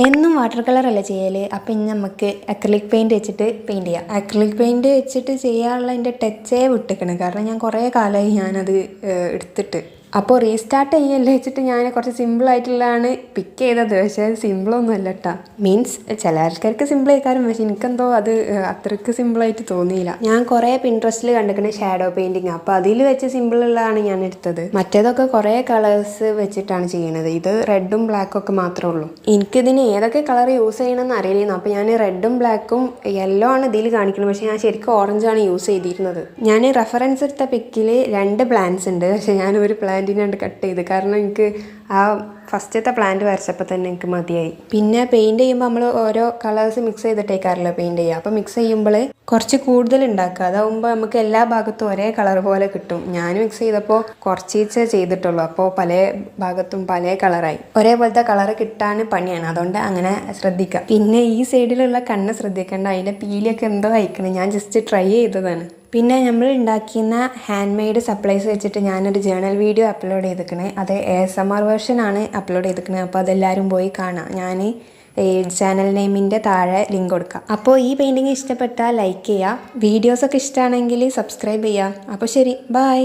എന്നും വാട്ടർ കളറല്ല ചെയ്യൽ. അപ്പം ഇനി നമുക്ക് അക്രിലിക് പെയിൻറ്റ് വെച്ചിട്ട് പെയിൻറ്റ് ചെയ്യാം. അക്രിലിക് പെയിൻറ്റ് വെച്ചിട്ട് ചെയ്യാനുള്ള എൻ്റെ ടച്ചേ വിട്ടിക്കണം. കാരണം ഞാൻ കുറേ കാലമായി ഞാനത് എടുത്തിട്ട്. അപ്പോൾ റീസ്റ്റാർട്ട് ചെയ്യല്ലേ വെച്ചിട്ട് ഞാൻ കുറച്ച് സിമ്പിളായിട്ടുള്ളതാണ് പിക്ക് ചെയ്തത്. പക്ഷേ അത് സിമ്പിളൊന്നും അല്ല കേട്ടോ. മീൻസ് ചില ആൾക്കാർക്ക് സിമ്പിൾ ആയിക്കാരും, പക്ഷെ എനിക്കെന്തോ അത് അത്രയ്ക്ക് സിമ്പിളായിട്ട് തോന്നിയില്ല. ഞാൻ കുറേ പിൻട്രസ്റ്റിൽ കണ്ടിരിക്കുന്ന ഷാഡോ പെയിൻറ്റിങ്, അപ്പോൾ അതിൽ വെച്ച് സിമ്പിളുള്ളതാണ് ഞാൻ എടുത്തത്. മറ്റേതൊക്കെ കുറേ കളേഴ്സ് വെച്ചിട്ടാണ് ചെയ്യണത്. ഇത് റെഡും ബ്ലാക്കും ഒക്കെ മാത്രമേ ഉള്ളൂ. എനിക്കിതിന് ഏതൊക്കെ കളർ യൂസ് ചെയ്യണമെന്ന് അറിയില്ലായിരുന്നു. അപ്പോൾ ഞാൻ റെഡും ബ്ലാക്കും യെല്ലോ ആണ് ഇതിൽ കാണിക്കുന്നത്, പക്ഷേ ഞാൻ ശരിക്കും ഓറഞ്ചാണ് യൂസ് ചെയ്തിരുന്നത്. ഞാൻ റെഫറൻസ് എടുത്ത പിക്കിൽ 2 പ്ലാന്റ്സ് ഉണ്ട്, പക്ഷേ ഞാൻ ഒരു പ്ലാന്റിനാണ്ട് കട്ട് ചെയ്ത്. കാരണം എനിക്ക് ആ ഫസ്റ്റത്തെ പ്ലാന്റ് വരച്ചപ്പോൾ തന്നെ എനിക്ക് മതിയായി. പിന്നെ പെയിൻറ്റ് ചെയ്യുമ്പോൾ നമ്മൾ ഓരോ കളേഴ്സ് മിക്സ് ചെയ്തിട്ടേക്കാറല്ലോ പെയിൻറ്റ് ചെയ്യുക. അപ്പോൾ മിക്സ് ചെയ്യുമ്പോൾ കുറച്ച് കൂടുതൽ ഉണ്ടാക്കുക. അതാവുമ്പോൾ നമുക്ക് എല്ലാ ഭാഗത്തും ഒരേ കളർ പോലെ കിട്ടും. ഞാൻ മിക്സ് ചെയ്തപ്പോൾ കുറച്ചീച്ചേ ചെയ്തിട്ടുള്ളൂ, അപ്പോൾ പല ഭാഗത്തും പല കളറായി. ഒരേപോലത്തെ കളർ കിട്ടാൻ പണിയാണ്, അതുകൊണ്ട് അങ്ങനെ ശ്രദ്ധിക്കുക. പിന്നെ ഈ സൈഡിലുള്ള കണ്ണ് ശ്രദ്ധിക്കേണ്ട, അതിൻ്റെ പീലിയൊക്കെ എന്തോ അയക്കണം. ഞാൻ ജസ്റ്റ് ട്രൈ ചെയ്തതാണ്. പിന്നെ നമ്മൾ ഉണ്ടാക്കിയ ഹാൻഡ് മെയ്ഡ് സപ്ലൈസ് വെച്ചിട്ട് ഞാനൊരു ജേണൽ വീഡിയോ അപ്ലോഡ് ചെയ്തിരിക്കണേ. അത് ASMR വേർഷനാണ് അപ്ലോഡ് ചെയ്തിരിക്കണേ. അപ്പോൾ അതെല്ലാവരും പോയി കാണാം. ഞാൻ ചാനൽ നെയിമിൻ്റെ താഴെ ലിങ്ക് കൊടുക്കാം. അപ്പോൾ ഈ പെയിൻറ്റിങ് ഇഷ്ടപ്പെട്ടാൽ ലൈക്ക് ചെയ്യുക. വീഡിയോസൊക്കെ ഇഷ്ടമാണെങ്കിൽ സബ്സ്ക്രൈബ് ചെയ്യുക. അപ്പോൾ ശരി, ബൈ.